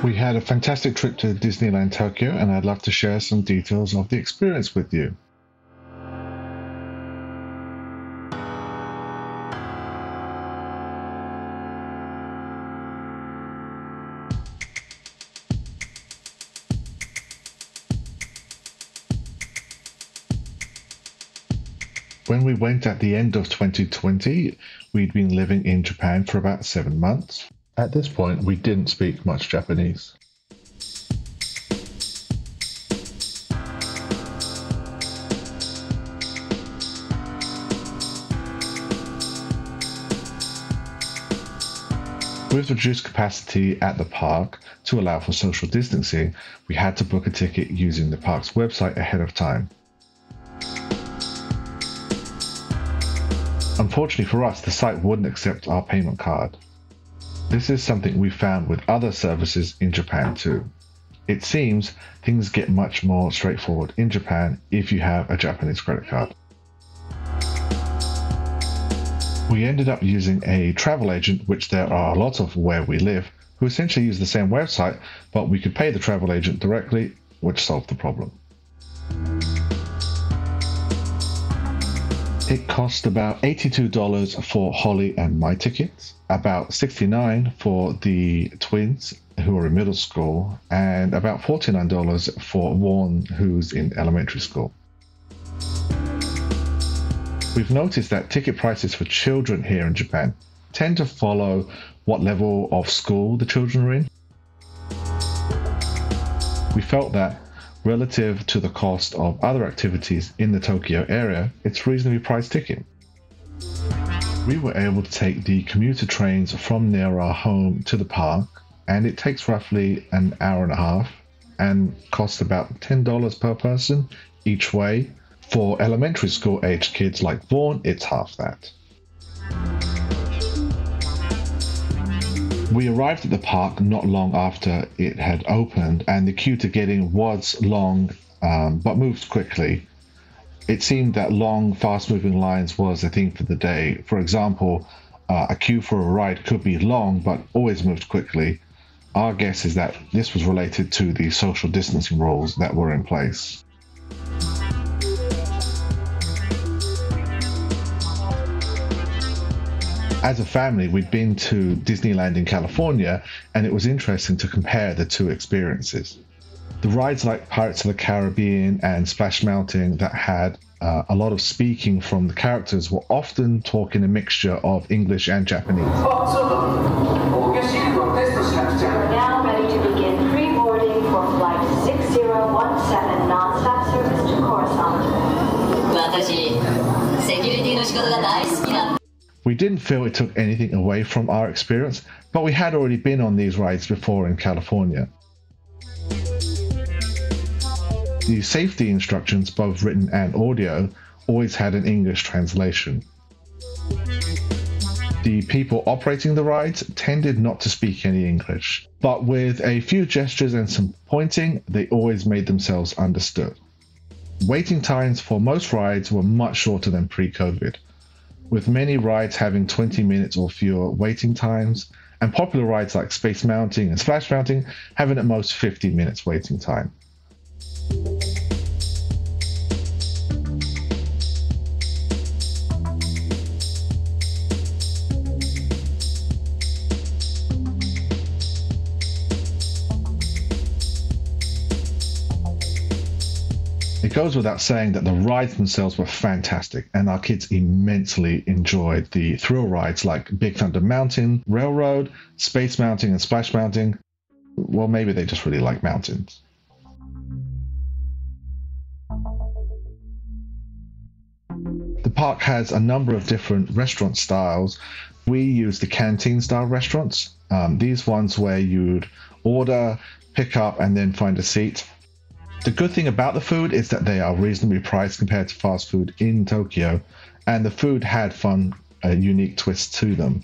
We had a fantastic trip to Disneyland Tokyo, and I'd love to share some details of the experience with you. When we went at the end of 2020, we'd been living in Japan for about 7 months. At this point, we didn't speak much Japanese. With reduced capacity at the park to allow for social distancing, we had to book a ticket using the park's website ahead of time. Unfortunately for us, the site wouldn't accept our payment card. This is something we found with other services in Japan too. It seems things get much more straightforward in Japan if you have a Japanese credit card. We ended up using a travel agent, which there are a lot of where we live, who essentially use the same website, but we could pay the travel agent directly, which solved the problem. It cost about $82 for Holly and my tickets, about $69 for the twins who are in middle school, and about $49 for Warren, who's in elementary school. We've noticed that ticket prices for children here in Japan tend to follow what level of school the children are in. We felt that relative to the cost of other activities in the Tokyo area, it's reasonably priced ticket. We were able to take the commuter trains from near our home to the park, and it takes roughly an hour and a half and costs about $10 per person each way. For elementary school aged kids like Vaughn, it's half that. We arrived at the park not long after it had opened, and the queue to get in was long, but moved quickly. It seemed that long, fast-moving lines was a thing for the day. For example, a queue for a ride could be long, but always moved quickly. Our guess is that this was related to the social distancing rules that were in place. As a family, we'd been to Disneyland in California, and it was interesting to compare the two experiences. The rides like Pirates of the Caribbean and Splash Mountain that had a lot of speaking from the characters were often talking a mixture of English and Japanese. We're now ready to begin pre-boarding for flight 6017 non-stop service to Coruscant. We didn't feel it took anything away from our experience, but we had already been on these rides before in California. The safety instructions, both written and audio, always had an English translation. The people operating the rides tended not to speak any English, but with a few gestures and some pointing, they always made themselves understood. Waiting times for most rides were much shorter than pre-COVID, with many rides having 20 minutes or fewer waiting times, and popular rides like Space Mountain and Splash Mountain having at most 50 minutes waiting time. It goes without saying that the rides themselves were fantastic, and our kids immensely enjoyed the thrill rides like Big Thunder Mountain, Railroad, Space Mountain, and Splash Mountain. Well, maybe they just really like mountains. The park has a number of different restaurant styles. We use the canteen style restaurants, these ones where you'd order, pick up, and then find a seat. The good thing about the food is that they are reasonably priced compared to fast food in Tokyo, and the food had fun, unique twists to them.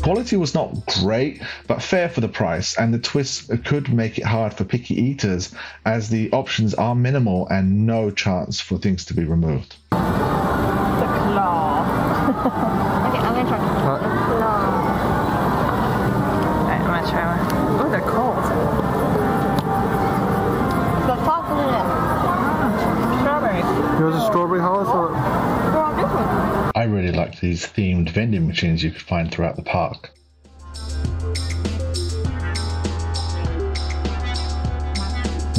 Quality was not great, but fair for the price, and the twists could make it hard for picky eaters as the options are minimal and no chance for things to be removed. The claw. Okay, I'm gonna try the claw. I really liked these themed vending machines you could find throughout the park.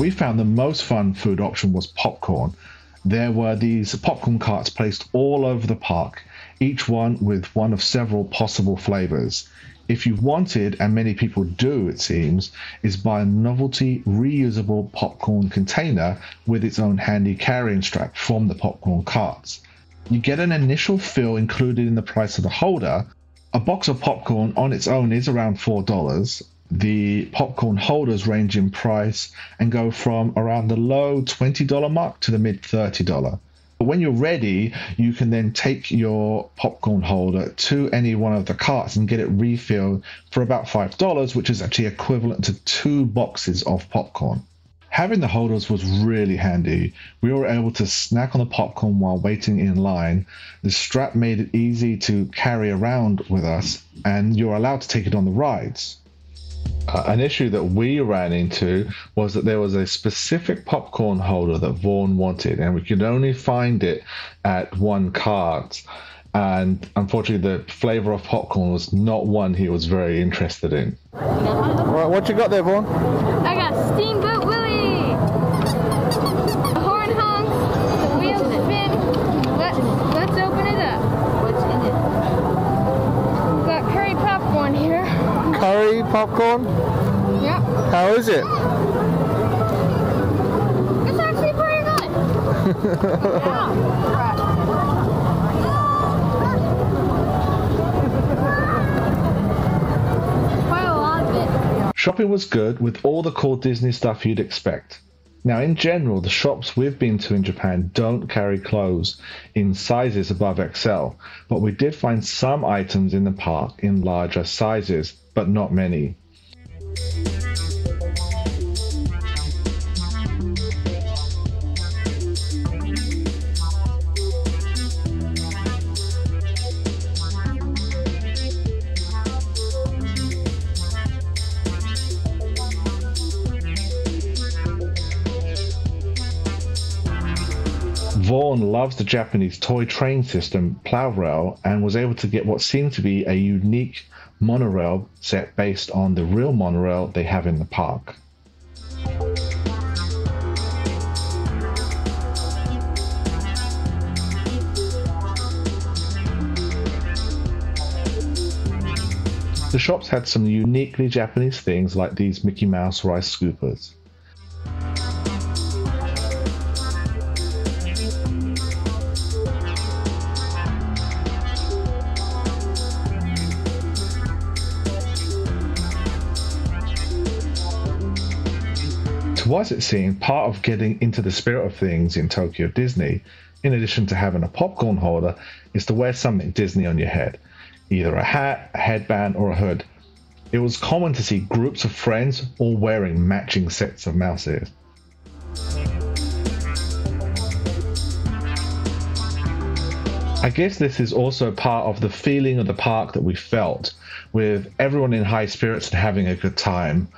We found the most fun food option was popcorn. There were these popcorn carts placed all over the park, each one with one of several possible flavors. If you wanted, and many people do it seems, is buy a novelty reusable popcorn container with its own handy carrying strap from the popcorn carts. You get an initial fill included in the price of the holder. A box of popcorn on its own is around $4. The popcorn holders range in price and go from around the low $20 mark to the mid $30. But when you're ready, you can then take your popcorn holder to any one of the carts and get it refilled for about $5, which is actually equivalent to 2 boxes of popcorn. Having the holders was really handy. We were able to snack on the popcorn while waiting in line. The strap made it easy to carry around with us, and you're allowed to take it on the rides. An issue that we ran into was that there was a specific popcorn holder that Vaughn wanted, and we could only find it at one cart. And unfortunately, the flavor of popcorn was not one he was very interested in. Right, what you got there, Vaughn? I got Steamboat Willie. The horn honks, the wheels spin. Let's open it up. What's in it? We've got curry popcorn here. Curry popcorn? Yep. How is it? It's actually pretty good. Yeah. Quite a lot of it. Shopping was good with all the cool Disney stuff you'd expect. Now, in general, the shops we've been to in Japan don't carry clothes in sizes above XL, but we did find some items in the park in larger sizes, but not many. Vaughn loves the Japanese toy train system plow rail and was able to get what seemed to be a unique monorail set based on the real monorail they have in the park. The shops had some uniquely Japanese things like these Mickey Mouse rice scoopers. To us, it seemed part of getting into the spirit of things in Tokyo Disney, in addition to having a popcorn holder, is to wear something Disney on your head, either a hat, a headband, or a hood. It was common to see groups of friends all wearing matching sets of mouse ears. I guess this is also part of the feeling of the park that we felt, with everyone in high spirits and having a good time.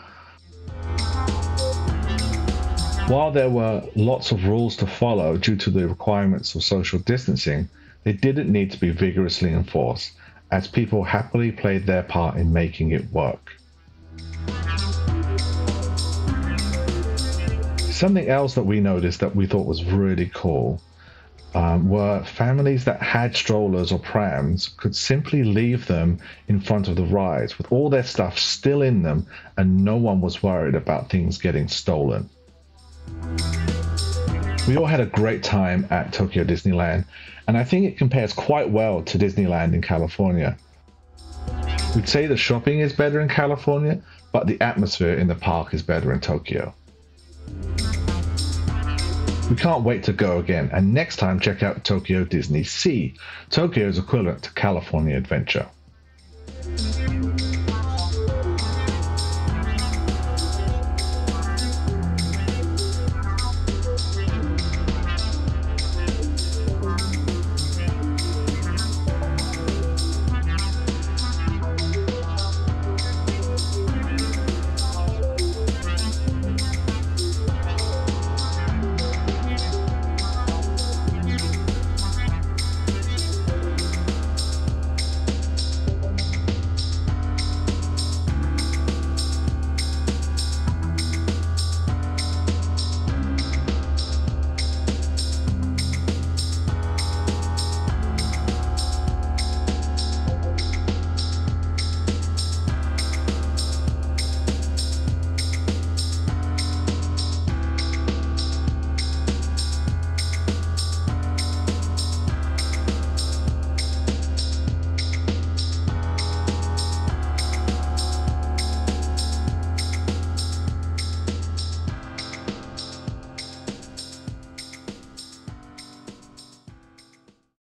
While there were lots of rules to follow due to the requirements of social distancing, they didn't need to be vigorously enforced, as people happily played their part in making it work. Something else that we noticed that we thought was really cool were families that had strollers or prams could simply leave them in front of the rides with all their stuff still in them, and no one was worried about things getting stolen. We all had a great time at Tokyo Disneyland, and I think it compares quite well to Disneyland in California. We'd say the shopping is better in California, but the atmosphere in the park is better in Tokyo. We can't wait to go again, and next time check out Tokyo Disney Sea, Tokyo's equivalent to California Adventure.